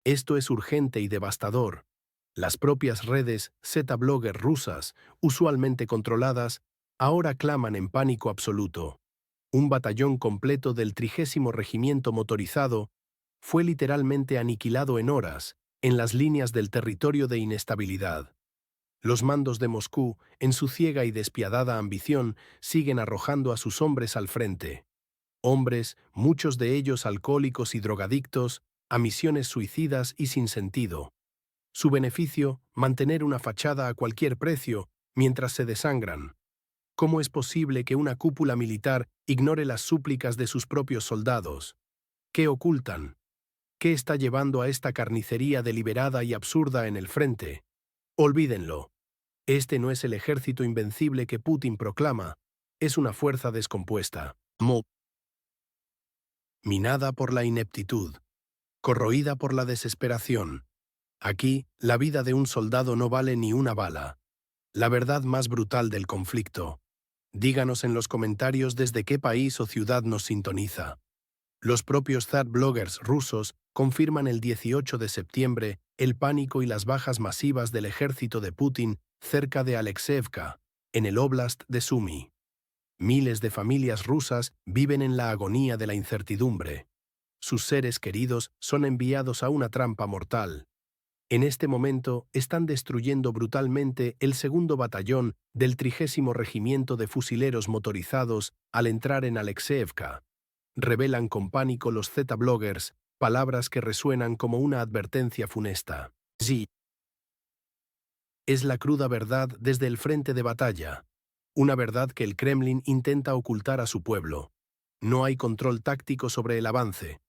Esto es urgente y devastador. Las propias redes Z-blogger rusas, usualmente controladas, ahora claman en pánico absoluto. Un batallón completo del 30º Regimiento Motorizado fue literalmente aniquilado en horas, en las líneas del territorio de inestabilidad. Los mandos de Moscú, en su ciega y despiadada ambición, siguen arrojando a sus hombres al frente. Hombres, muchos de ellos alcohólicos y drogadictos, a misiones suicidas y sin sentido. Su beneficio, mantener una fachada a cualquier precio, mientras se desangran. ¿Cómo es posible que una cúpula militar ignore las súplicas de sus propios soldados? ¿Qué ocultan? ¿Qué está llevando a esta carnicería deliberada y absurda en el frente? Olvídenlo. Este no es el ejército invencible que Putin proclama, es una fuerza descompuesta, minada por la ineptitud, corroída por la desesperación. Aquí, la vida de un soldado no vale ni una bala. La verdad más brutal del conflicto. Díganos en los comentarios desde qué país o ciudad nos sintoniza. Los propios Z-bloggers rusos confirman el 18 de septiembre el pánico y las bajas masivas del ejército de Putin cerca de Alexeyevka, en el óblast de Sumy. Miles de familias rusas viven en la agonía de la incertidumbre. Sus seres queridos son enviados a una trampa mortal. En este momento están destruyendo brutalmente el segundo batallón del 30º Regimiento de Fusileros Motorizados al entrar en Alexeyevka. Revelan con pánico los Z-bloggers, palabras que resuenan como una advertencia funesta. Sí. Es la cruda verdad desde el frente de batalla. Una verdad que el Kremlin intenta ocultar a su pueblo. No hay control táctico sobre el avance.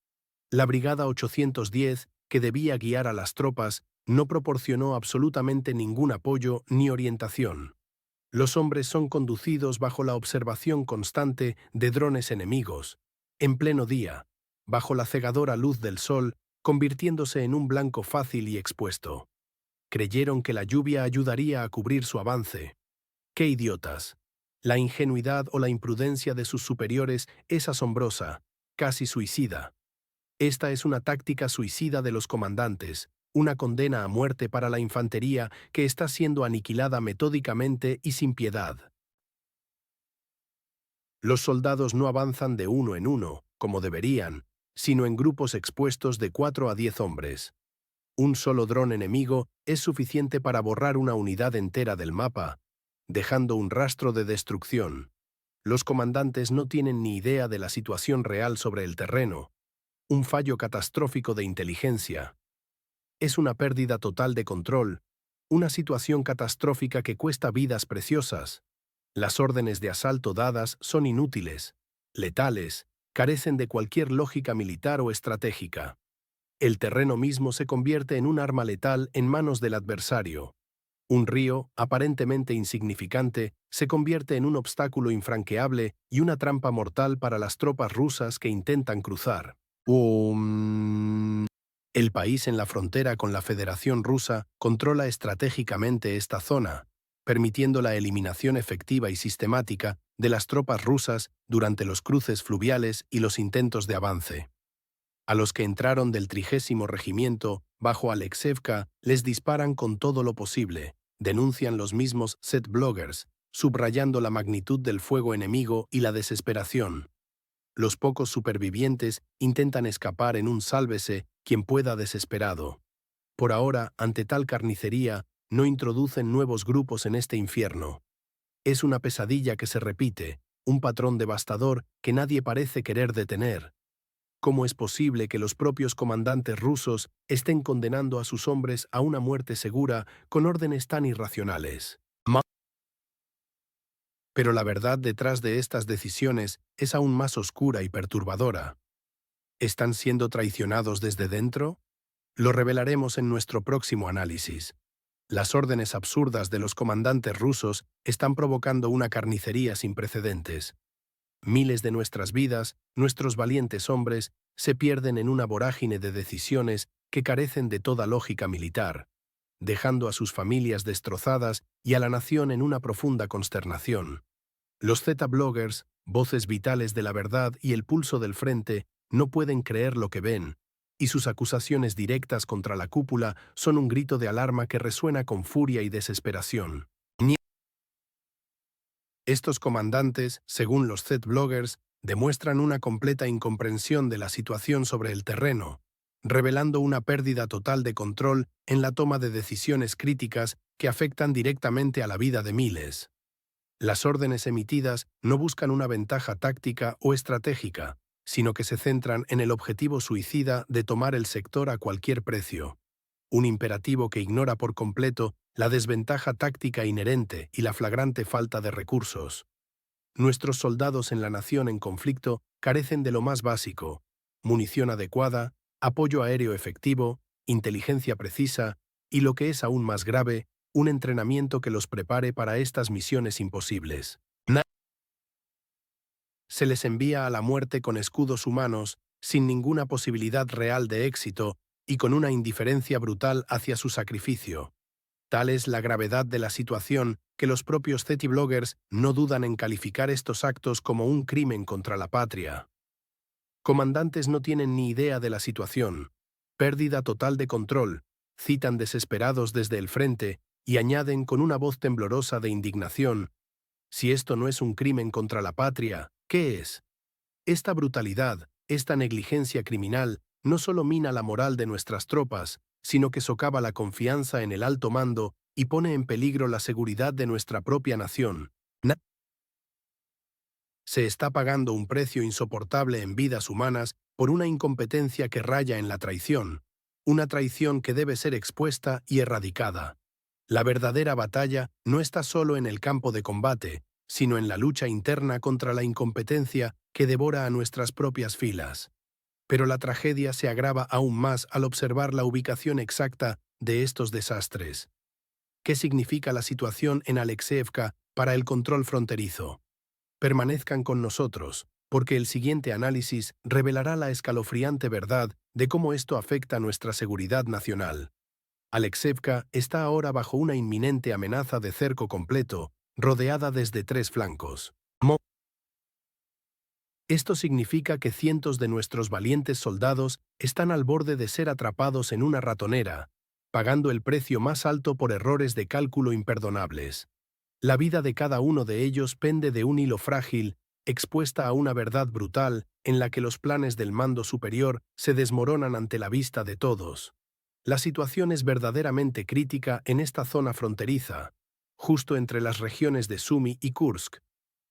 La Brigada 810, que debía guiar a las tropas, no proporcionó absolutamente ningún apoyo ni orientación. Los hombres son conducidos bajo la observación constante de drones enemigos, en pleno día, bajo la cegadora luz del sol, convirtiéndose en un blanco fácil y expuesto. Creyeron que la lluvia ayudaría a cubrir su avance. ¡Qué idiotas! La ingenuidad o la imprudencia de sus superiores es asombrosa, casi suicida. Esta es una táctica suicida de los comandantes, una condena a muerte para la infantería que está siendo aniquilada metódicamente y sin piedad. Los soldados no avanzan de uno en uno, como deberían, sino en grupos expuestos de 4 a 10 hombres. Un solo dron enemigo es suficiente para borrar una unidad entera del mapa, dejando un rastro de destrucción. Los comandantes no tienen ni idea de la situación real sobre el terreno. Un fallo catastrófico de inteligencia. Es una pérdida total de control, una situación catastrófica que cuesta vidas preciosas. Las órdenes de asalto dadas son inútiles, letales, carecen de cualquier lógica militar o estratégica. El terreno mismo se convierte en un arma letal en manos del adversario. Un río, aparentemente insignificante, se convierte en un obstáculo infranqueable y una trampa mortal para las tropas rusas que intentan cruzar. El país en la frontera con la Federación Rusa controla estratégicamente esta zona, permitiendo la eliminación efectiva y sistemática de las tropas rusas durante los cruces fluviales y los intentos de avance. A los que entraron del 30º Regimiento bajo Alexeyevka les disparan con todo lo posible, denuncian los mismos Z-bloggers, subrayando la magnitud del fuego enemigo y la desesperación. Los pocos supervivientes intentan escapar en un sálvese quien pueda desesperado. Por ahora, ante tal carnicería, no introducen nuevos grupos en este infierno. Es una pesadilla que se repite, un patrón devastador que nadie parece querer detener. ¿Cómo es posible que los propios comandantes rusos estén condenando a sus hombres a una muerte segura con órdenes tan irracionales? Pero la verdad detrás de estas decisiones es aún más oscura y perturbadora. ¿Están siendo traicionados desde dentro? Lo revelaremos en nuestro próximo análisis. Las órdenes absurdas de los comandantes rusos están provocando una carnicería sin precedentes. Miles de nuestras vidas, nuestros valientes hombres, se pierden en una vorágine de decisiones que carecen de toda lógica militar, dejando a sus familias destrozadas y a la nación en una profunda consternación. Los Z-bloggers, voces vitales de la verdad y el pulso del frente, no pueden creer lo que ven, y sus acusaciones directas contra la cúpula son un grito de alarma que resuena con furia y desesperación. Estos comandantes, según los Z-bloggers, demuestran una completa incomprensión de la situación sobre el terreno, revelando una pérdida total de control en la toma de decisiones críticas que afectan directamente a la vida de miles. Las órdenes emitidas no buscan una ventaja táctica o estratégica, sino que se centran en el objetivo suicida de tomar el sector a cualquier precio. Un imperativo que ignora por completo la desventaja táctica inherente y la flagrante falta de recursos. Nuestros soldados en la nación en conflicto carecen de lo más básico: munición adecuada, apoyo aéreo efectivo, inteligencia precisa y, lo que es aún más grave, un entrenamiento que los prepare para estas misiones imposibles. Se les envía a la muerte con escudos humanos, sin ninguna posibilidad real de éxito y con una indiferencia brutal hacia su sacrificio. Tal es la gravedad de la situación que los propios Z-bloggers no dudan en calificar estos actos como un crimen contra la patria. Comandantes no tienen ni idea de la situación. Pérdida total de control, citan desesperados desde el frente y añaden con una voz temblorosa de indignación: si esto no es un crimen contra la patria, ¿qué es? Esta brutalidad, esta negligencia criminal, no solo mina la moral de nuestras tropas, sino que socava la confianza en el alto mando y pone en peligro la seguridad de nuestra propia nación. Se está pagando un precio insoportable en vidas humanas por una incompetencia que raya en la traición, una traición que debe ser expuesta y erradicada. La verdadera batalla no está solo en el campo de combate, sino en la lucha interna contra la incompetencia que devora a nuestras propias filas. Pero la tragedia se agrava aún más al observar la ubicación exacta de estos desastres. ¿Qué significa la situación en Alexeevka para el control fronterizo? Permanezcan con nosotros, porque el siguiente análisis revelará la escalofriante verdad de cómo esto afecta nuestra seguridad nacional. Alexeevka está ahora bajo una inminente amenaza de cerco completo, rodeada desde 3 flancos. Esto significa que cientos de nuestros valientes soldados están al borde de ser atrapados en una ratonera, pagando el precio más alto por errores de cálculo imperdonables. La vida de cada uno de ellos pende de un hilo frágil, expuesta a una verdad brutal en la que los planes del mando superior se desmoronan ante la vista de todos. La situación es verdaderamente crítica en esta zona fronteriza, justo entre las regiones de Sumy y Kursk,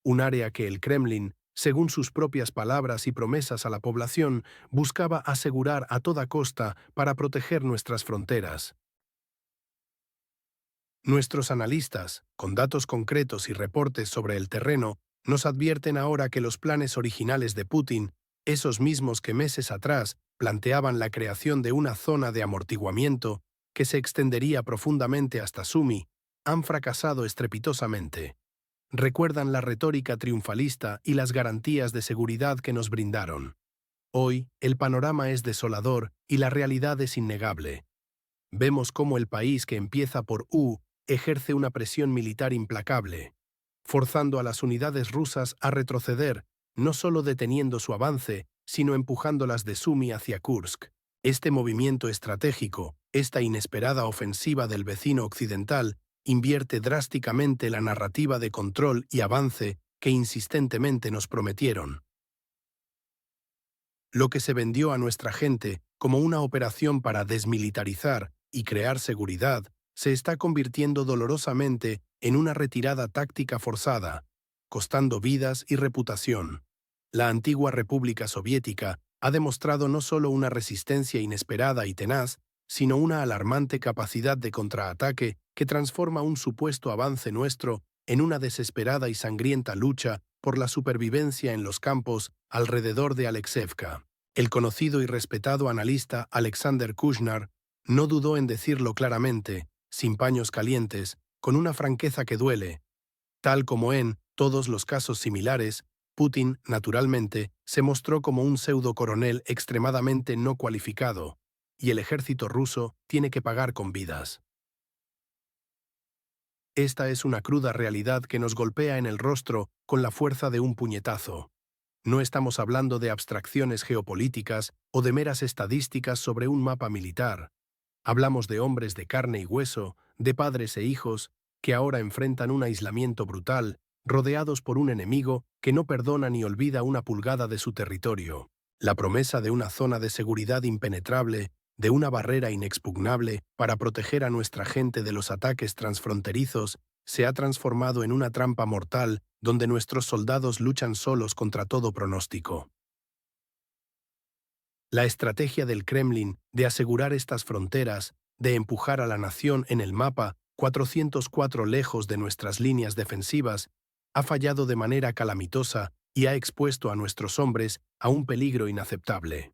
un área que el Kremlin, según sus propias palabras y promesas a la población, buscaba asegurar a toda costa para proteger nuestras fronteras. Nuestros analistas, con datos concretos y reportes sobre el terreno, nos advierten ahora que los planes originales de Putin, esos mismos que meses atrás planteaban la creación de una zona de amortiguamiento que se extendería profundamente hasta Sumy, han fracasado estrepitosamente. Recuerdan la retórica triunfalista y las garantías de seguridad que nos brindaron. Hoy, el panorama es desolador y la realidad es innegable. Vemos cómo el país que empieza por U ejerce una presión militar implacable, forzando a las unidades rusas a retroceder, no solo deteniendo su avance, sino empujándolas de Sumy hacia Kursk. Este movimiento estratégico, esta inesperada ofensiva del vecino occidental, invierte drásticamente la narrativa de control y avance que insistentemente nos prometieron. Lo que se vendió a nuestra gente como una operación para desmilitarizar y crear seguridad se está convirtiendo dolorosamente en una retirada táctica forzada, costando vidas y reputación. La antigua República Soviética ha demostrado no solo una resistencia inesperada y tenaz, sino una alarmante capacidad de contraataque que transforma un supuesto avance nuestro en una desesperada y sangrienta lucha por la supervivencia en los campos alrededor de Alexeevka. El conocido y respetado analista Alexander Kushner no dudó en decirlo claramente, sin paños calientes, con una franqueza que duele. Tal como en todos los casos similares, Putin, naturalmente, se mostró como un pseudo-coronel extremadamente no cualificado, y el ejército ruso tiene que pagar con vidas. Esta es una cruda realidad que nos golpea en el rostro con la fuerza de un puñetazo. No estamos hablando de abstracciones geopolíticas o de meras estadísticas sobre un mapa militar. Hablamos de hombres de carne y hueso, de padres e hijos, que ahora enfrentan un aislamiento brutal, rodeados por un enemigo que no perdona ni olvida una pulgada de su territorio. La promesa de una zona de seguridad impenetrable, de una barrera inexpugnable para proteger a nuestra gente de los ataques transfronterizos, se ha transformado en una trampa mortal donde nuestros soldados luchan solos contra todo pronóstico. La estrategia del Kremlin de asegurar estas fronteras, de empujar a la nación en el mapa 404 lejos de nuestras líneas defensivas, ha fallado de manera calamitosa y ha expuesto a nuestros hombres a un peligro inaceptable.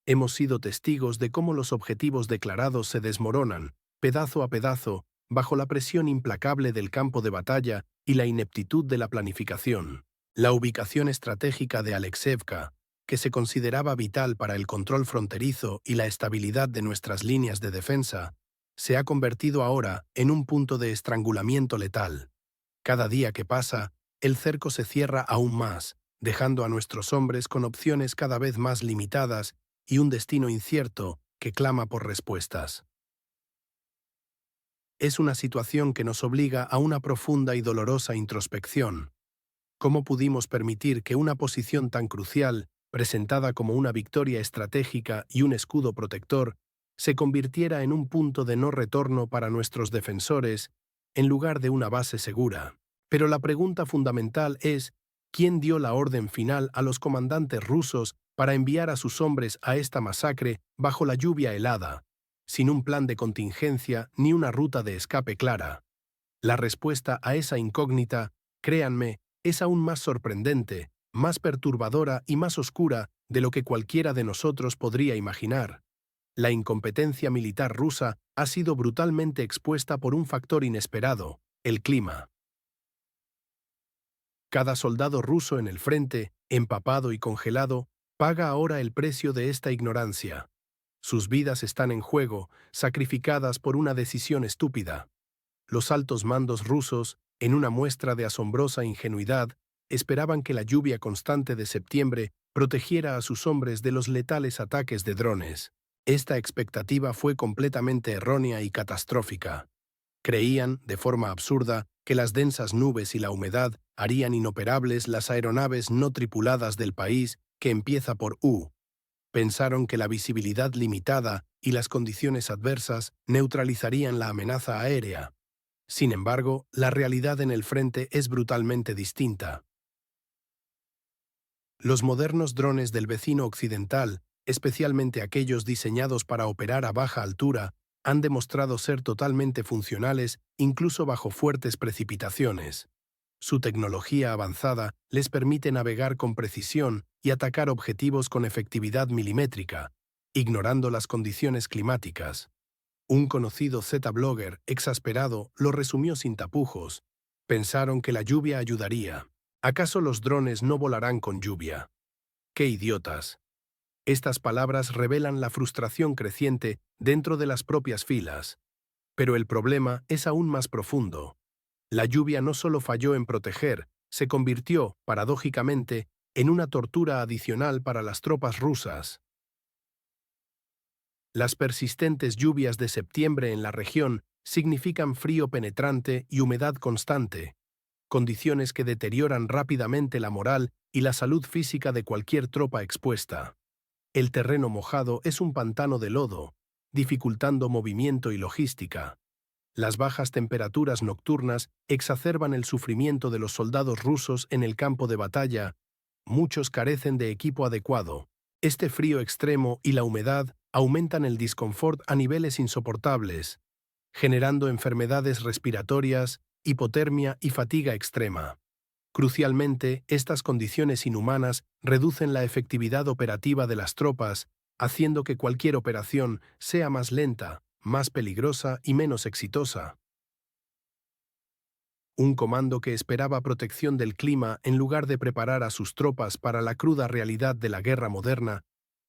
Hemos sido testigos de cómo los objetivos declarados se desmoronan, pedazo a pedazo, bajo la presión implacable del campo de batalla y la ineptitud de la planificación. La ubicación estratégica de Alexevka, que se consideraba vital para el control fronterizo y la estabilidad de nuestras líneas de defensa, se ha convertido ahora en un punto de estrangulamiento letal. Cada día que pasa, el cerco se cierra aún más, dejando a nuestros hombres con opciones cada vez más limitadas y un destino incierto que clama por respuestas. Es una situación que nos obliga a una profunda y dolorosa introspección. ¿Cómo pudimos permitir que una posición tan crucial, presentada como una victoria estratégica y un escudo protector, se convirtiera en un punto de no retorno para nuestros defensores, en lugar de una base segura? Pero la pregunta fundamental es, ¿quién dio la orden final a los comandantes rusos para enviar a sus hombres a esta masacre bajo la lluvia helada, sin un plan de contingencia ni una ruta de escape clara? La respuesta a esa incógnita, créanme, es aún más sorprendente, más perturbadora y más oscura de lo que cualquiera de nosotros podría imaginar. La incompetencia militar rusa ha sido brutalmente expuesta por un factor inesperado, el clima. Cada soldado ruso en el frente, empapado y congelado, paga ahora el precio de esta ignorancia. Sus vidas están en juego, sacrificadas por una decisión estúpida. Los altos mandos rusos, en una muestra de asombrosa ingenuidad, esperaban que la lluvia constante de septiembre protegiera a sus hombres de los letales ataques de drones. Esta expectativa fue completamente errónea y catastrófica. Creían, de forma absurda, que las densas nubes y la humedad harían inoperables las aeronaves no tripuladas del país que empieza por U. Pensaron que la visibilidad limitada y las condiciones adversas neutralizarían la amenaza aérea. Sin embargo, la realidad en el frente es brutalmente distinta. Los modernos drones del vecino occidental, especialmente aquellos diseñados para operar a baja altura, han demostrado ser totalmente funcionales incluso bajo fuertes precipitaciones. Su tecnología avanzada les permite navegar con precisión y atacar objetivos con efectividad milimétrica, ignorando las condiciones climáticas. Un conocido Z-blogger, exasperado, lo resumió sin tapujos. Pensaron que la lluvia ayudaría. ¿Acaso los drones no volarán con lluvia? ¡Qué idiotas! Estas palabras revelan la frustración creciente dentro de las propias filas. Pero el problema es aún más profundo. La lluvia no solo falló en proteger, se convirtió, paradójicamente, en una tortura adicional para las tropas rusas. Las persistentes lluvias de septiembre en la región significan frío penetrante y humedad constante, condiciones que deterioran rápidamente la moral y la salud física de cualquier tropa expuesta. El terreno mojado es un pantano de lodo, dificultando movimiento y logística. Las bajas temperaturas nocturnas exacerban el sufrimiento de los soldados rusos en el campo de batalla. Muchos carecen de equipo adecuado. Este frío extremo y la humedad aumentan el disconfort a niveles insoportables, generando enfermedades respiratorias, hipotermia y fatiga extrema. Crucialmente, estas condiciones inhumanas reducen la efectividad operativa de las tropas, haciendo que cualquier operación sea más lenta, más peligrosa y menos exitosa. Un comando que esperaba protección del clima en lugar de preparar a sus tropas para la cruda realidad de la guerra moderna,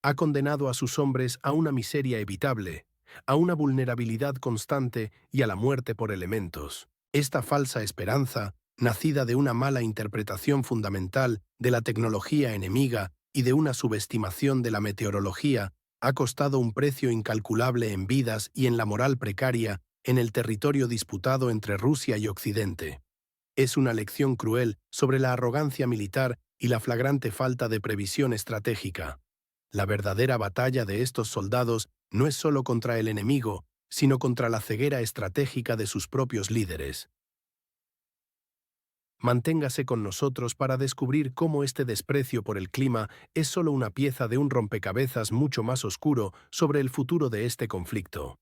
ha condenado a sus hombres a una miseria evitable, a una vulnerabilidad constante y a la muerte por elementos. Esta falsa esperanza nacida de una mala interpretación fundamental de la tecnología enemiga y de una subestimación de la meteorología, ha costado un precio incalculable en vidas y en la moral precaria en el territorio disputado entre Rusia y Occidente. Es una lección cruel sobre la arrogancia militar y la flagrante falta de previsión estratégica. La verdadera batalla de estos soldados no es solo contra el enemigo, sino contra la ceguera estratégica de sus propios líderes. Manténgase con nosotros para descubrir cómo este desprecio por el clima es solo una pieza de un rompecabezas mucho más oscuro sobre el futuro de este conflicto.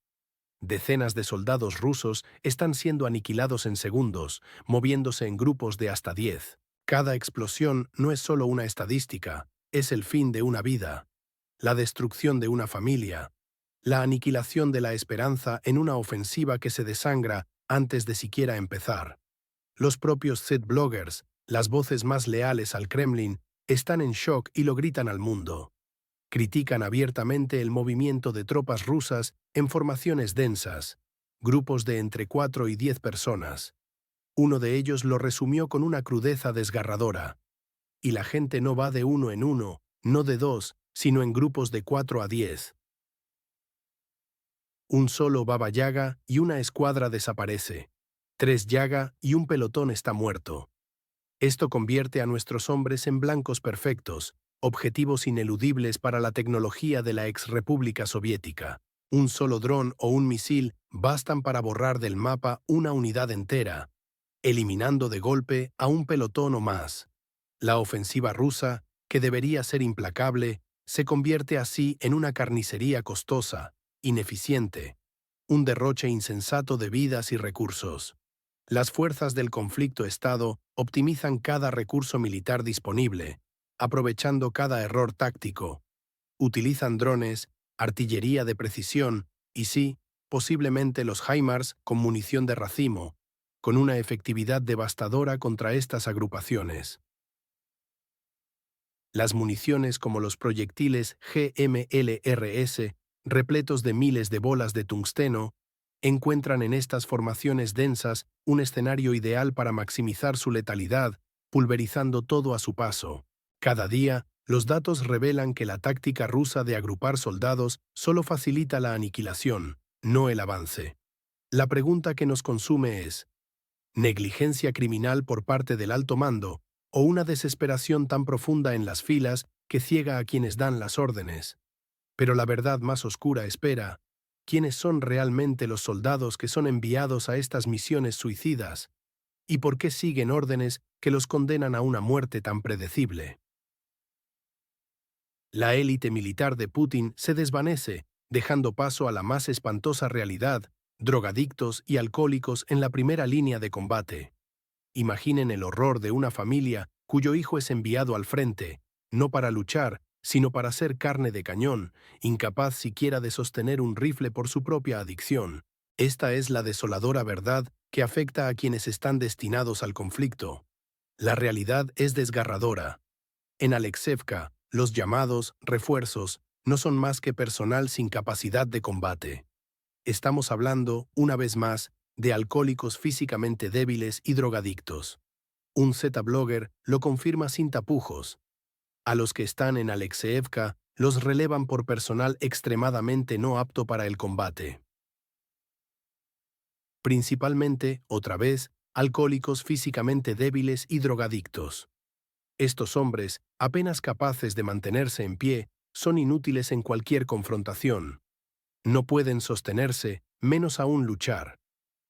Decenas de soldados rusos están siendo aniquilados en segundos, moviéndose en grupos de hasta 10. Cada explosión no es solo una estadística, es el fin de una vida, la destrucción de una familia, la aniquilación de la esperanza en una ofensiva que se desangra antes de siquiera empezar. Los propios Z-bloggers, las voces más leales al Kremlin, están en shock y lo gritan al mundo. Critican abiertamente el movimiento de tropas rusas en formaciones densas, grupos de entre 4 y 10 personas. Uno de ellos lo resumió con una crudeza desgarradora. Y la gente no va de uno en uno, no de dos, sino en grupos de 4 a 10. Un solo Baba Yaga y una escuadra desaparece. 3 Yaga y un pelotón está muerto. Esto convierte a nuestros hombres en blancos perfectos, objetivos ineludibles para la tecnología de la ex-república soviética. Un solo dron o un misil bastan para borrar del mapa una unidad entera, eliminando de golpe a un pelotón o más. La ofensiva rusa, que debería ser implacable, se convierte así en una carnicería costosa, ineficiente, un derroche insensato de vidas y recursos. Las fuerzas del conflicto Estado optimizan cada recurso militar disponible, aprovechando cada error táctico. Utilizan drones, artillería de precisión y sí, posiblemente los HIMARS con munición de racimo, con una efectividad devastadora contra estas agrupaciones. Las municiones como los proyectiles GMLRS, repletos de miles de bolas de tungsteno, encuentran en estas formaciones densas un escenario ideal para maximizar su letalidad, pulverizando todo a su paso. Cada día, los datos revelan que la táctica rusa de agrupar soldados solo facilita la aniquilación, no el avance. La pregunta que nos consume es: ¿negligencia criminal por parte del alto mando o una desesperación tan profunda en las filas que ciega a quienes dan las órdenes? Pero la verdad más oscura espera: ¿quiénes son realmente los soldados que son enviados a estas misiones suicidas? ¿Y por qué siguen órdenes que los condenan a una muerte tan predecible? La élite militar de Putin se desvanece, dejando paso a la más espantosa realidad: drogadictos y alcohólicos en la primera línea de combate. Imaginen el horror de una familia cuyo hijo es enviado al frente, no para luchar, sino para ser carne de cañón, incapaz siquiera de sostener un rifle por su propia adicción. Esta es la desoladora verdad que afecta a quienes están destinados al conflicto. La realidad es desgarradora. En Alexevka, los llamados refuerzos no son más que personal sin capacidad de combate. Estamos hablando, una vez más, de alcohólicos físicamente débiles y drogadictos. Un Z-blogger lo confirma sin tapujos. A los que están en Alexeevka los relevan por personal extremadamente no apto para el combate. Principalmente, otra vez, alcohólicos físicamente débiles y drogadictos. Estos hombres, apenas capaces de mantenerse en pie, son inútiles en cualquier confrontación. No pueden sostenerse, menos aún luchar.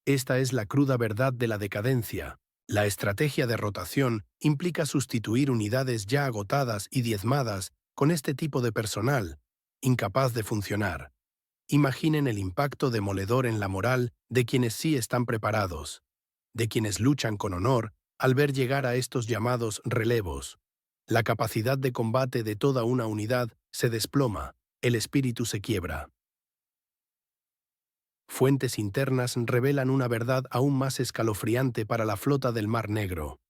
Esta es la cruda verdad de la decadencia. La estrategia de rotación implica sustituir unidades ya agotadas y diezmadas con este tipo de personal, incapaz de funcionar. Imaginen el impacto demoledor en la moral de quienes sí están preparados, de quienes luchan con honor al ver llegar a estos llamados relevos. La capacidad de combate de toda una unidad se desploma, el espíritu se quiebra. Fuentes internas revelan una verdad aún más escalofriante para la flota del Mar Negro.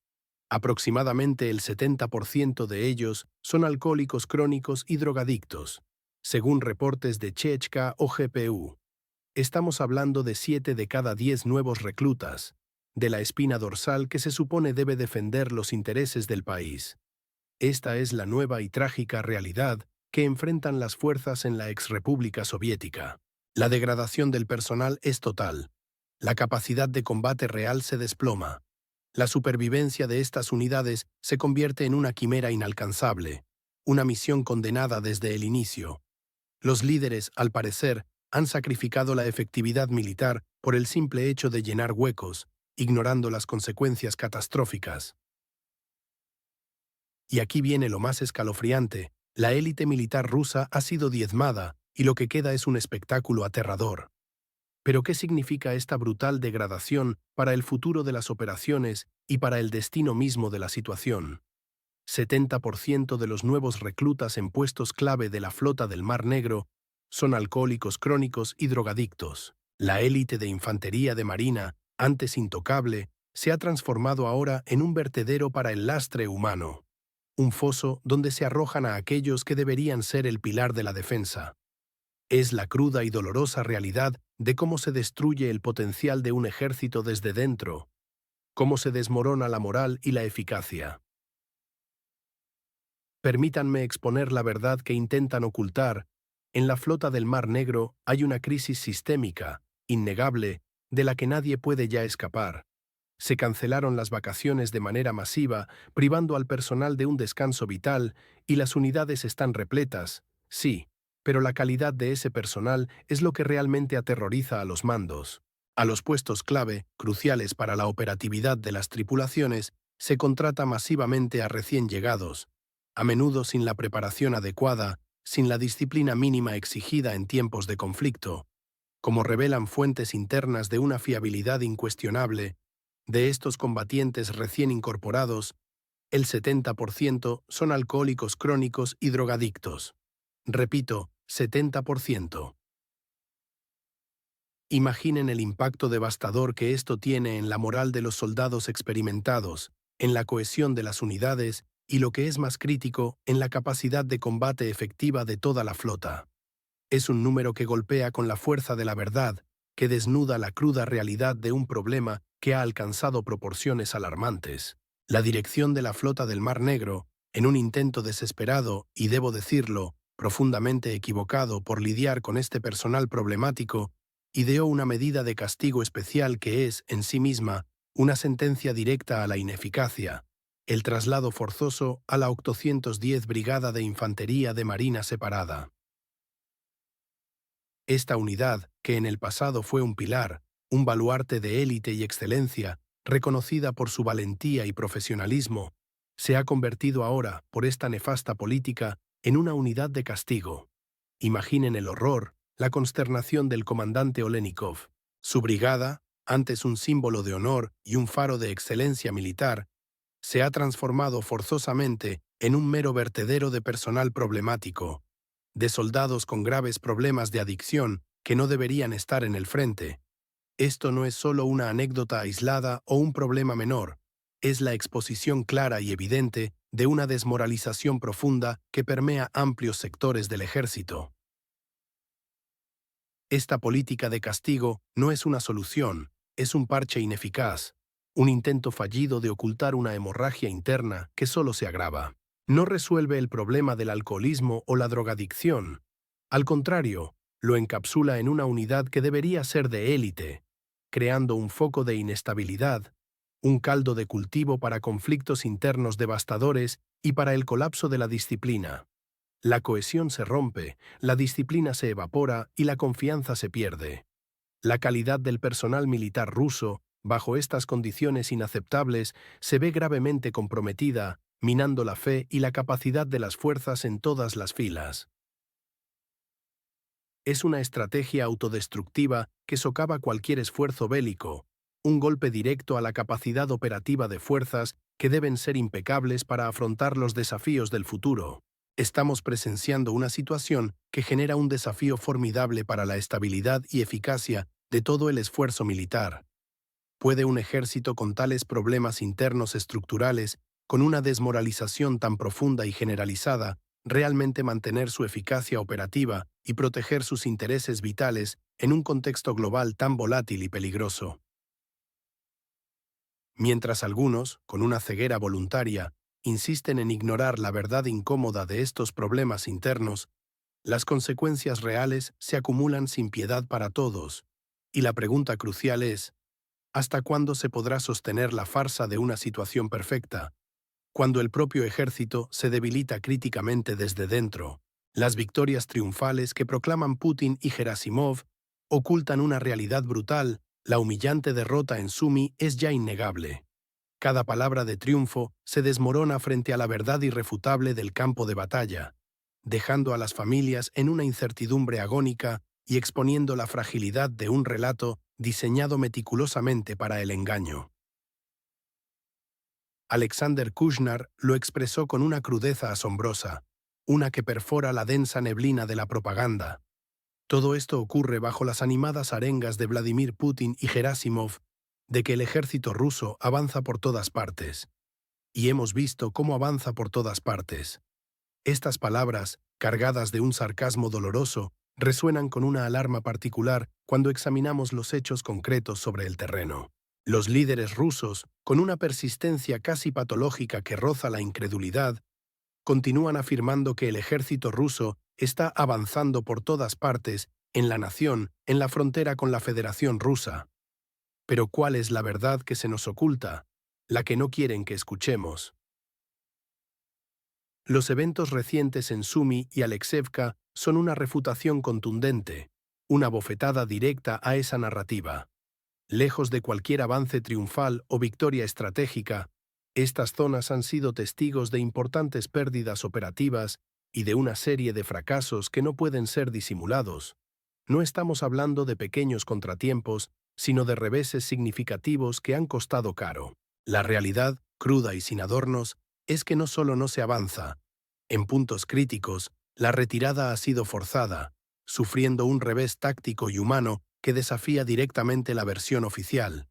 Aproximadamente el 70% de ellos son alcohólicos crónicos y drogadictos, según reportes de Chechka o GPU. Estamos hablando de 7 de cada 10 nuevos reclutas. de la espina dorsal que se supone debe defender los intereses del país. Esta es la nueva y trágica realidad que enfrentan las fuerzas en la exrepública soviética. La degradación del personal es total. La capacidad de combate real se desploma. La supervivencia de estas unidades se convierte en una quimera inalcanzable, una misión condenada desde el inicio. Los líderes, al parecer, han sacrificado la efectividad militar por el simple hecho de llenar huecos, ignorando las consecuencias catastróficas. Y aquí viene lo más escalofriante: la élite militar rusa ha sido diezmada y lo que queda es un espectáculo aterrador. ¿Pero qué significa esta brutal degradación para el futuro de las operaciones y para el destino mismo de la situación? 70% de los nuevos reclutas en puestos clave de la flota del Mar Negro son alcohólicos crónicos y drogadictos. La élite de infantería de marina, antes intocable, se ha transformado ahora en un vertedero para el lastre humano. Un foso donde se arrojan a aquellos que deberían ser el pilar de la defensa. Es la cruda y dolorosa realidad de cómo se destruye el potencial de un ejército desde dentro, cómo se desmorona la moral y la eficacia. Permítanme exponer la verdad que intentan ocultar. En la flota del Mar Negro hay una crisis sistémica, innegable, de la que nadie puede ya escapar. Se cancelaron las vacaciones de manera masiva, privando al personal de un descanso vital, y las unidades están repletas, sí, pero la calidad de ese personal es lo que realmente aterroriza a los mandos. A los puestos clave, cruciales para la operatividad de las tripulaciones, se contrata masivamente a recién llegados, a menudo sin la preparación adecuada, sin la disciplina mínima exigida en tiempos de conflicto. Como revelan fuentes internas de una fiabilidad incuestionable, de estos combatientes recién incorporados, el 70% son alcohólicos crónicos y drogadictos. Repito, 70%. Imaginen el impacto devastador que esto tiene en la moral de los soldados experimentados, en la cohesión de las unidades y, lo que es más crítico, en la capacidad de combate efectiva de toda la flota. Es un número que golpea con la fuerza de la verdad, que desnuda la cruda realidad de un problema que ha alcanzado proporciones alarmantes. La dirección de la flota del Mar Negro, en un intento desesperado, y debo decirlo, profundamente equivocado por lidiar con este personal problemático, ideó una medida de castigo especial que es, en sí misma, una sentencia directa a la ineficacia: el traslado forzoso a la 810 Brigada de Infantería de Marina Separada. Esta unidad, que en el pasado fue un pilar, un baluarte de élite y excelencia, reconocida por su valentía y profesionalismo, se ha convertido ahora, por esta nefasta política, en una unidad de castigo. Imaginen el horror, la consternación del comandante Olenikov. Su brigada, antes un símbolo de honor y un faro de excelencia militar, se ha transformado forzosamente en un mero vertedero de personal problemático, de soldados con graves problemas de adicción que no deberían estar en el frente. Esto no es solo una anécdota aislada o un problema menor, es la exposición clara y evidente de una desmoralización profunda que permea amplios sectores del ejército. Esta política de castigo no es una solución, es un parche ineficaz, un intento fallido de ocultar una hemorragia interna que solo se agrava. No resuelve el problema del alcoholismo o la drogadicción. Al contrario, lo encapsula en una unidad que debería ser de élite, creando un foco de inestabilidad, un caldo de cultivo para conflictos internos devastadores y para el colapso de la disciplina. La cohesión se rompe, la disciplina se evapora y la confianza se pierde. La calidad del personal militar ruso, bajo estas condiciones inaceptables, se ve gravemente comprometida, minando la fe y la capacidad de las fuerzas en todas las filas. Es una estrategia autodestructiva que socava cualquier esfuerzo bélico, un golpe directo a la capacidad operativa de fuerzas que deben ser impecables para afrontar los desafíos del futuro. Estamos presenciando una situación que genera un desafío formidable para la estabilidad y eficacia de todo el esfuerzo militar. ¿Puede un ejército con tales problemas internos estructurales, con una desmoralización tan profunda y generalizada, realmente mantener su eficacia operativa y proteger sus intereses vitales en un contexto global tan volátil y peligroso? Mientras algunos, con una ceguera voluntaria, insisten en ignorar la verdad incómoda de estos problemas internos, las consecuencias reales se acumulan sin piedad para todos, y la pregunta crucial es, ¿hasta cuándo se podrá sostener la farsa de una situación perfecta, cuando el propio ejército se debilita críticamente desde dentro? Las victorias triunfales que proclaman Putin y Gerasimov ocultan una realidad brutal. La humillante derrota en Sumi es ya innegable. Cada palabra de triunfo se desmorona frente a la verdad irrefutable del campo de batalla, dejando a las familias en una incertidumbre agónica y exponiendo la fragilidad de un relato diseñado meticulosamente para el engaño. Alexander Kushner lo expresó con una crudeza asombrosa, una que perfora la densa neblina de la propaganda. Todo esto ocurre bajo las animadas arengas de Vladimir Putin y Gerasimov de que el ejército ruso avanza por todas partes. Y hemos visto cómo avanza por todas partes. Estas palabras, cargadas de un sarcasmo doloroso, resuenan con una alarma particular cuando examinamos los hechos concretos sobre el terreno. Los líderes rusos, con una persistencia casi patológica que roza la incredulidad, continúan afirmando que el ejército ruso está avanzando por todas partes, en la nación, en la frontera con la Federación Rusa. Pero ¿cuál es la verdad que se nos oculta? La que no quieren que escuchemos. Los eventos recientes en Sumi y Alexevka son una refutación contundente, una bofetada directa a esa narrativa. Lejos de cualquier avance triunfal o victoria estratégica, estas zonas han sido testigos de importantes pérdidas operativas y de una serie de fracasos que no pueden ser disimulados. No estamos hablando de pequeños contratiempos, sino de reveses significativos que han costado caro. La realidad, cruda y sin adornos, es que no solo no se avanza. En puntos críticos, la retirada ha sido forzada, sufriendo un revés táctico y humano que desafía directamente la versión oficial.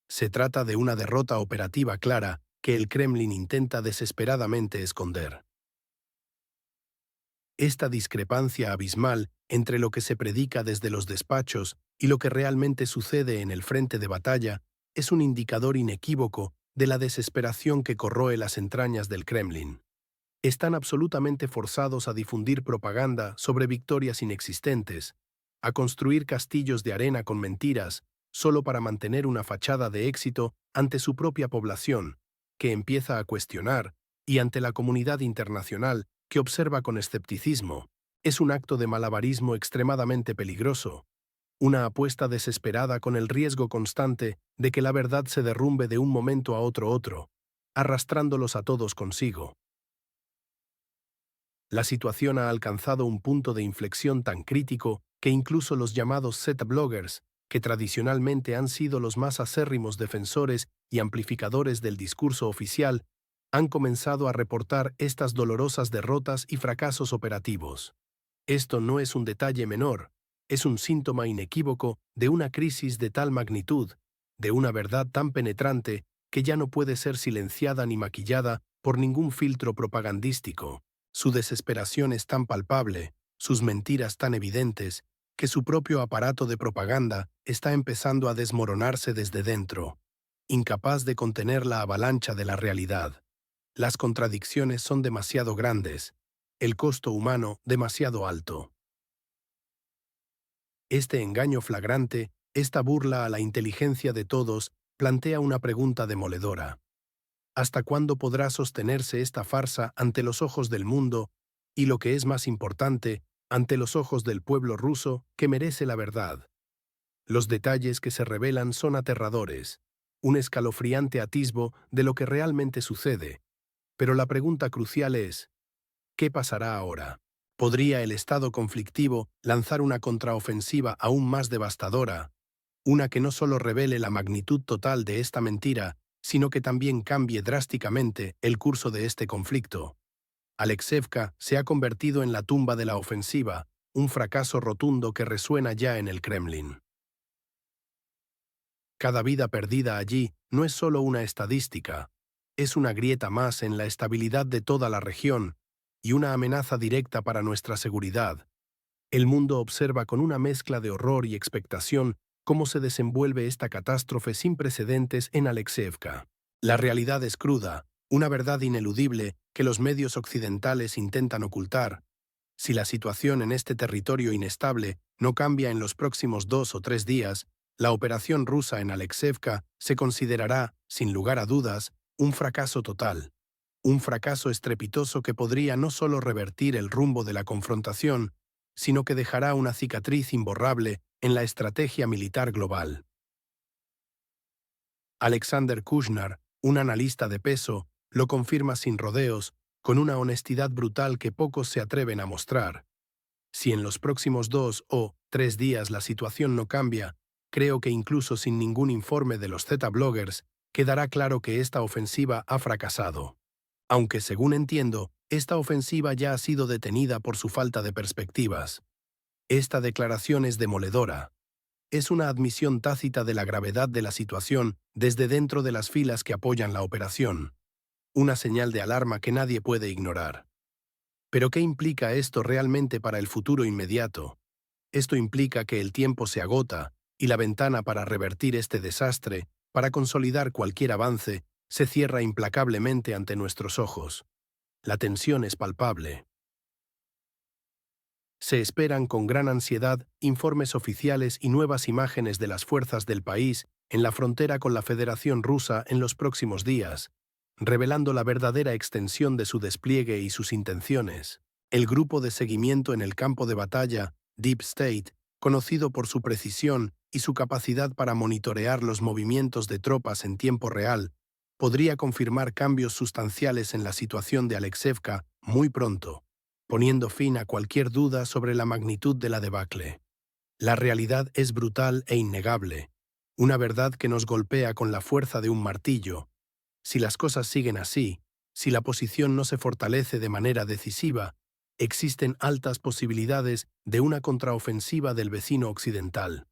Se trata de una derrota operativa clara que el Kremlin intenta desesperadamente esconder. Esta discrepancia abismal entre lo que se predica desde los despachos y lo que realmente sucede en el frente de batalla es un indicador inequívoco de la desesperación que corroe las entrañas del Kremlin. Están absolutamente forzados a difundir propaganda sobre victorias inexistentes, a construir castillos de arena con mentiras, solo para mantener una fachada de éxito ante su propia población, que empieza a cuestionar, y ante la comunidad internacional, que observa con escepticismo. Es un acto de malabarismo extremadamente peligroso, una apuesta desesperada con el riesgo constante de que la verdad se derrumbe de un momento a otro, arrastrándolos a todos consigo. La situación ha alcanzado un punto de inflexión tan crítico que incluso los llamados Z-bloggers, que tradicionalmente han sido los más acérrimos defensores y amplificadores del discurso oficial, han comenzado a reportar estas dolorosas derrotas y fracasos operativos. Esto no es un detalle menor, es un síntoma inequívoco de una crisis de tal magnitud, de una verdad tan penetrante que ya no puede ser silenciada ni maquillada por ningún filtro propagandístico. Su desesperación es tan palpable, sus mentiras tan evidentes, que su propio aparato de propaganda está empezando a desmoronarse desde dentro, incapaz de contener la avalancha de la realidad. Las contradicciones son demasiado grandes, el costo humano demasiado alto. Este engaño flagrante, esta burla a la inteligencia de todos, plantea una pregunta demoledora. ¿Hasta cuándo podrá sostenerse esta farsa ante los ojos del mundo y, lo que es más importante, ante los ojos del pueblo ruso que merece la verdad? Los detalles que se revelan son aterradores, un escalofriante atisbo de lo que realmente sucede, pero la pregunta crucial es, ¿qué pasará ahora? ¿Podría el estado conflictivo lanzar una contraofensiva aún más devastadora, una que no solo revele la magnitud total de esta mentira, sino que también cambie drásticamente el curso de este conflicto? Alexevka se ha convertido en la tumba de la ofensiva, un fracaso rotundo que resuena ya en el Kremlin. Cada vida perdida allí no es solo una estadística, es una grieta más en la estabilidad de toda la región y una amenaza directa para nuestra seguridad. El mundo observa con una mezcla de horror y expectación cómo se desenvuelve esta catástrofe sin precedentes en Alexeyevka. La realidad es cruda, una verdad ineludible que los medios occidentales intentan ocultar. Si la situación en este territorio inestable no cambia en los próximos 2 o 3 días, la operación rusa en Alexeyevka se considerará, sin lugar a dudas, un fracaso total. Un fracaso estrepitoso que podría no solo revertir el rumbo de la confrontación, sino que dejará una cicatriz imborrable en la estrategia militar global. Alexander Kushner, un analista de peso, lo confirma sin rodeos, con una honestidad brutal que pocos se atreven a mostrar. Si en los próximos 2 o 3 días la situación no cambia, creo que incluso sin ningún informe de los Z-bloggers, quedará claro que esta ofensiva ha fracasado. Aunque, según entiendo, esta ofensiva ya ha sido detenida por su falta de perspectivas. Esta declaración es demoledora. Es una admisión tácita de la gravedad de la situación desde dentro de las filas que apoyan la operación. Una señal de alarma que nadie puede ignorar. ¿Pero qué implica esto realmente para el futuro inmediato? Esto implica que el tiempo se agota y la ventana para revertir este desastre, para consolidar cualquier avance, se cierra implacablemente ante nuestros ojos. La tensión es palpable. Se esperan con gran ansiedad informes oficiales y nuevas imágenes de las fuerzas del país en la frontera con la Federación Rusa en los próximos días, revelando la verdadera extensión de su despliegue y sus intenciones. El grupo de seguimiento en el campo de batalla, Deep State, conocido por su precisión y su capacidad para monitorear los movimientos de tropas en tiempo real, podría confirmar cambios sustanciales en la situación de Alexeyevka muy pronto, poniendo fin a cualquier duda sobre la magnitud de la debacle. La realidad es brutal e innegable, una verdad que nos golpea con la fuerza de un martillo. Si las cosas siguen así, si la posición no se fortalece de manera decisiva, existen altas posibilidades de una contraofensiva del vecino occidental.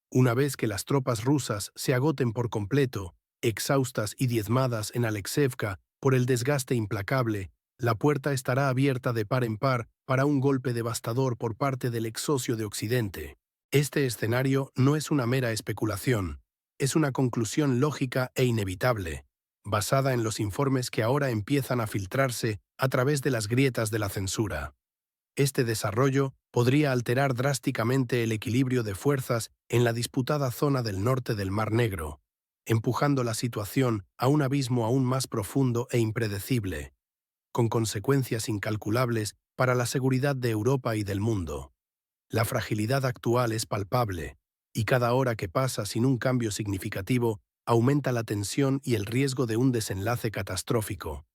Una vez que las tropas rusas se agoten por completo, exhaustas y diezmadas en Alexeyevka por el desgaste implacable, la puerta estará abierta de par en par para un golpe devastador por parte del ex-socio de Occidente. Este escenario no es una mera especulación, es una conclusión lógica e inevitable, basada en los informes que ahora empiezan a filtrarse a través de las grietas de la censura. Este desarrollo podría alterar drásticamente el equilibrio de fuerzas en la disputada zona del norte del Mar Negro, empujando la situación a un abismo aún más profundo e impredecible, con consecuencias incalculables para la seguridad de Europa y del mundo. La fragilidad actual es palpable, y cada hora que pasa sin un cambio significativo aumenta la tensión y el riesgo de un desenlace catastrófico.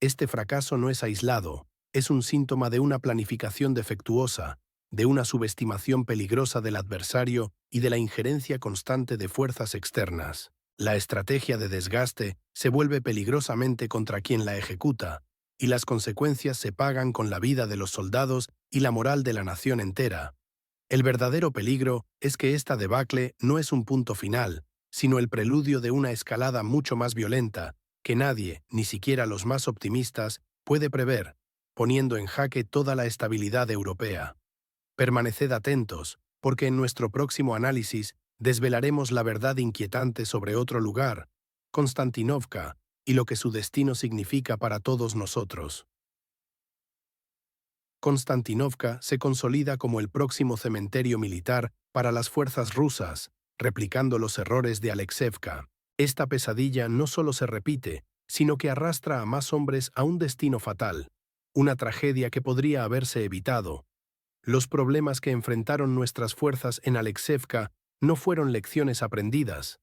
Este fracaso no es aislado, es un síntoma de una planificación defectuosa, de una subestimación peligrosa del adversario y de la injerencia constante de fuerzas externas. La estrategia de desgaste se vuelve peligrosamente contra quien la ejecuta, y las consecuencias se pagan con la vida de los soldados y la moral de la nación entera. El verdadero peligro es que esta debacle no es un punto final, sino el preludio de una escalada mucho más violenta, que nadie, ni siquiera los más optimistas, puede prever, poniendo en jaque toda la estabilidad europea. Permaneced atentos, porque en nuestro próximo análisis desvelaremos la verdad inquietante sobre otro lugar, Konstantinovka, y lo que su destino significa para todos nosotros. Konstantinovka se consolida como el próximo cementerio militar para las fuerzas rusas, replicando los errores de Alexeyevka. Esta pesadilla no solo se repite, sino que arrastra a más hombres a un destino fatal, una tragedia que podría haberse evitado. Los problemas que enfrentaron nuestras fuerzas en Alexeyevka no fueron lecciones aprendidas.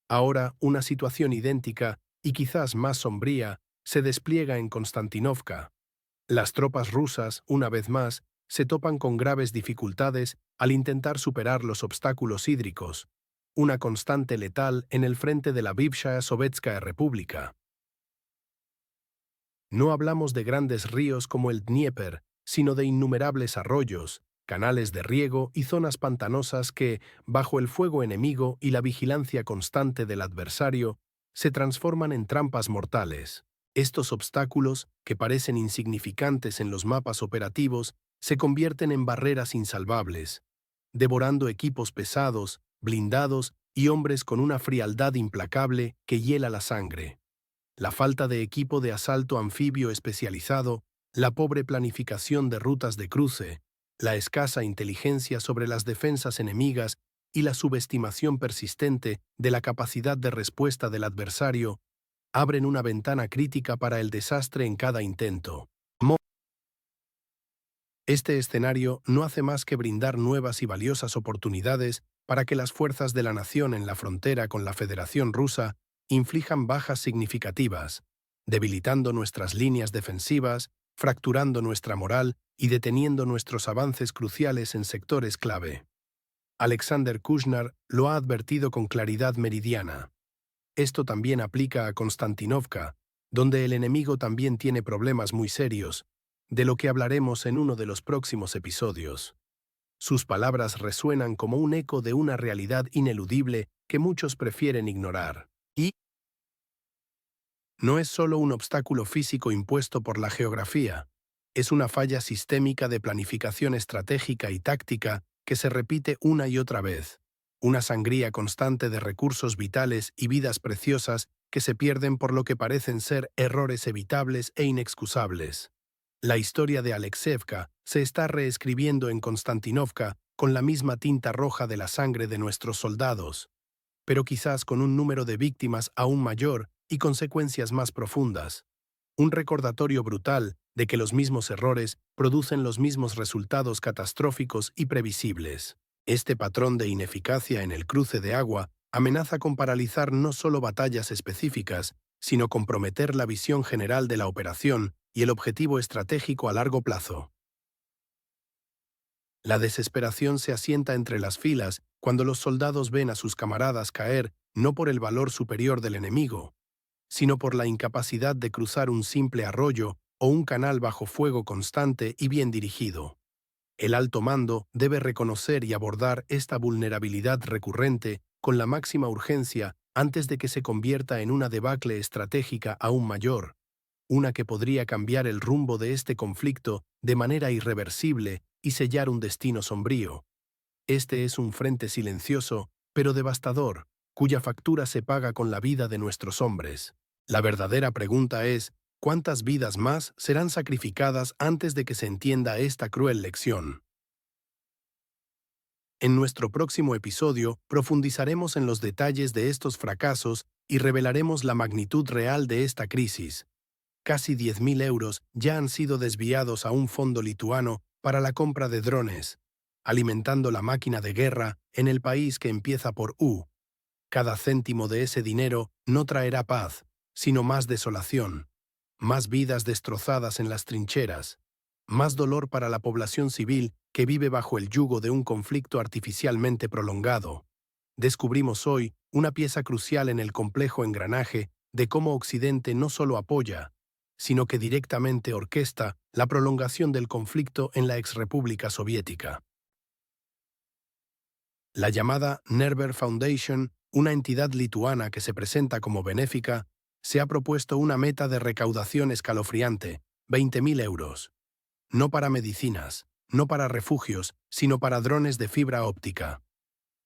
Ahora una situación idéntica, y quizás más sombría, se despliega en Konstantinovka. Las tropas rusas, una vez más, se topan con graves dificultades al intentar superar los obstáculos hídricos, una constante letal en el frente de la Bivshaya Sovetskaya República. No hablamos de grandes ríos como el Dnieper, sino de innumerables arroyos, canales de riego y zonas pantanosas que, bajo el fuego enemigo y la vigilancia constante del adversario, se transforman en trampas mortales. Estos obstáculos, que parecen insignificantes en los mapas operativos, se convierten en barreras insalvables, devorando equipos pesados, blindados y hombres con una frialdad implacable que hiela la sangre. La falta de equipo de asalto anfibio especializado, la pobre planificación de rutas de cruce, la escasa inteligencia sobre las defensas enemigas y la subestimación persistente de la capacidad de respuesta del adversario abren una ventana crítica para el desastre en cada intento. Este escenario no hace más que brindar nuevas y valiosas oportunidades para que las fuerzas de la nación en la frontera con la Federación Rusa inflijan bajas significativas, debilitando nuestras líneas defensivas, fracturando nuestra moral y deteniendo nuestros avances cruciales en sectores clave. Alexander Kushner lo ha advertido con claridad meridiana. Esto también aplica a Konstantinovka, donde el enemigo también tiene problemas muy serios, de lo que hablaremos en uno de los próximos episodios. Sus palabras resuenan como un eco de una realidad ineludible que muchos prefieren ignorar. Y no es solo un obstáculo físico impuesto por la geografía, es una falla sistémica de planificación estratégica y táctica que se repite una y otra vez, una sangría constante de recursos vitales y vidas preciosas que se pierden por lo que parecen ser errores evitables e inexcusables. La historia de Alexeyevka se está reescribiendo en Konstantinovka con la misma tinta roja de la sangre de nuestros soldados, pero quizás con un número de víctimas aún mayor y consecuencias más profundas. Un recordatorio brutal de que los mismos errores producen los mismos resultados catastróficos y previsibles. Este patrón de ineficacia en el cruce de agua amenaza con paralizar no solo batallas específicas, sino comprometer la visión general de la operación y el objetivo estratégico a largo plazo. La desesperación se asienta entre las filas cuando los soldados ven a sus camaradas caer no por el valor superior del enemigo, sino por la incapacidad de cruzar un simple arroyo o un canal bajo fuego constante y bien dirigido. El alto mando debe reconocer y abordar esta vulnerabilidad recurrente con la máxima urgencia antes de que se convierta en una debacle estratégica aún mayor, una que podría cambiar el rumbo de este conflicto de manera irreversible y sellar un destino sombrío. Este es un frente silencioso, pero devastador, cuya factura se paga con la vida de nuestros hombres. La verdadera pregunta es, ¿cuántas vidas más serán sacrificadas antes de que se entienda esta cruel lección? En nuestro próximo episodio profundizaremos en los detalles de estos fracasos y revelaremos la magnitud real de esta crisis. Casi 10.000 euros ya han sido desviados a un fondo lituano para la compra de drones, alimentando la máquina de guerra en el país que empieza por U. Cada céntimo de ese dinero no traerá paz, sino más desolación, más vidas destrozadas en las trincheras, más dolor para la población civil que vive bajo el yugo de un conflicto artificialmente prolongado. Descubrimos hoy una pieza crucial en el complejo engranaje de cómo Occidente no solo apoya, sino que directamente orquesta la prolongación del conflicto en la exrepública soviética. La llamada Nerver Foundation, una entidad lituana que se presenta como benéfica, se ha propuesto una meta de recaudación escalofriante, 20.000 euros. No para medicinas, no para refugios, sino para drones de fibra óptica.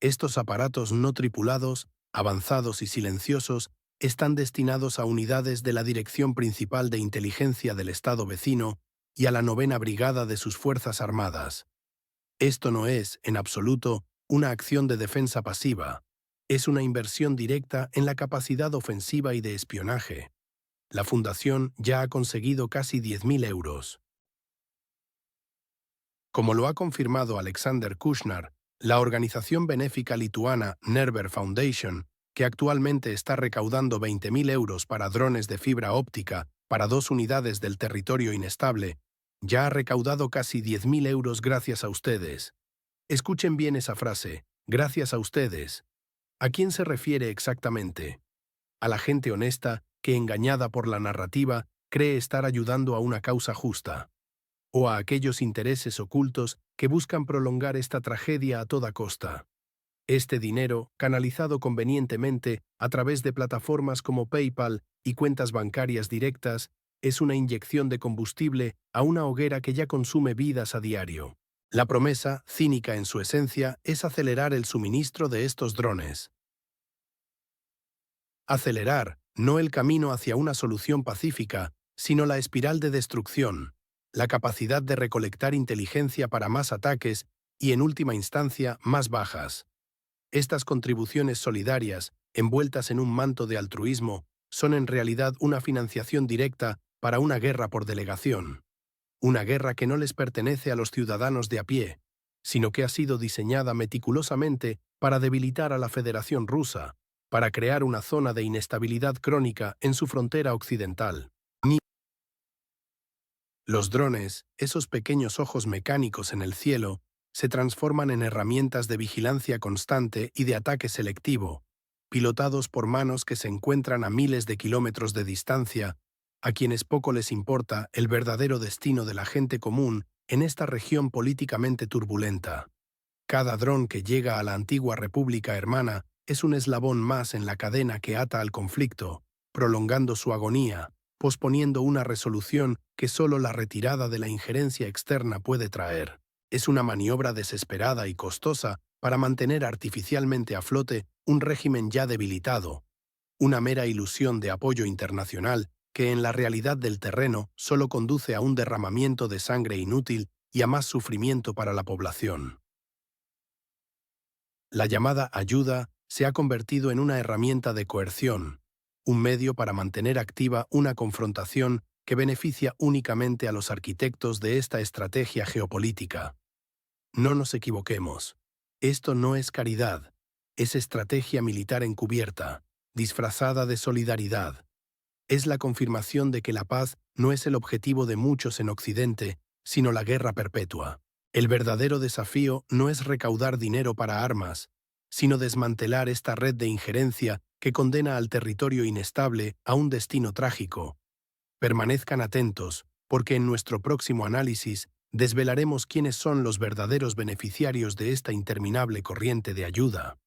Estos aparatos no tripulados, avanzados y silenciosos, están destinados a unidades de la Dirección Principal de Inteligencia del Estado vecino y a la 9ª Brigada de sus Fuerzas Armadas. Esto no es, en absoluto, una acción de defensa pasiva. Es una inversión directa en la capacidad ofensiva y de espionaje. La Fundación ya ha conseguido casi 10.000 euros. Como lo ha confirmado Alexander Kushner, la organización benéfica lituana Nerver Foundation, que actualmente está recaudando 20.000 euros para drones de fibra óptica para 2 unidades del territorio inestable, ya ha recaudado casi 10.000 euros gracias a ustedes. Escuchen bien esa frase, gracias a ustedes. ¿A quién se refiere exactamente? A la gente honesta que, engañada por la narrativa, cree estar ayudando a una causa justa. O a aquellos intereses ocultos que buscan prolongar esta tragedia a toda costa. Este dinero, canalizado convenientemente a través de plataformas como PayPal y cuentas bancarias directas, Es una inyección de combustible a una hoguera que ya consume vidas a diario. La promesa, cínica en su esencia, es acelerar el suministro de estos drones. Acelerar, no el camino hacia una solución pacífica, sino la espiral de destrucción, la capacidad de recolectar inteligencia para más ataques y, en última instancia, más bajas. Estas contribuciones solidarias, envueltas en un manto de altruismo, son en realidad una financiación directa para una guerra por delegación. Una guerra que no les pertenece a los ciudadanos de a pie, sino que ha sido diseñada meticulosamente para debilitar a la Federación Rusa, para crear una zona de inestabilidad crónica en su frontera occidental. Los drones, esos pequeños ojos mecánicos en el cielo, se transforman en herramientas de vigilancia constante y de ataque selectivo, pilotados por manos que se encuentran a miles de kilómetros de distancia, a quienes poco les importa el verdadero destino de la gente común en esta región políticamente turbulenta. Cada dron que llega a la antigua República Hermana es un eslabón más en la cadena que ata al conflicto, prolongando su agonía, posponiendo una resolución que solo la retirada de la injerencia externa puede traer. Es una maniobra desesperada y costosa para mantener artificialmente a flote un régimen ya debilitado, una mera ilusión de apoyo internacional que en la realidad del terreno solo conduce a un derramamiento de sangre inútil y a más sufrimiento para la población. La llamada ayuda se ha convertido en una herramienta de coerción, un medio para mantener activa una confrontación que beneficia únicamente a los arquitectos de esta estrategia geopolítica. No nos equivoquemos. Esto no es caridad, es estrategia militar encubierta, disfrazada de solidaridad. Es la confirmación de que la paz no es el objetivo de muchos en Occidente, sino la guerra perpetua. El verdadero desafío no es recaudar dinero para armas, sino desmantelar esta red de injerencia que condena al territorio inestable a un destino trágico. Permanezcan atentos, porque en nuestro próximo análisis desvelaremos quiénes son los verdaderos beneficiarios de esta interminable corriente de ayuda.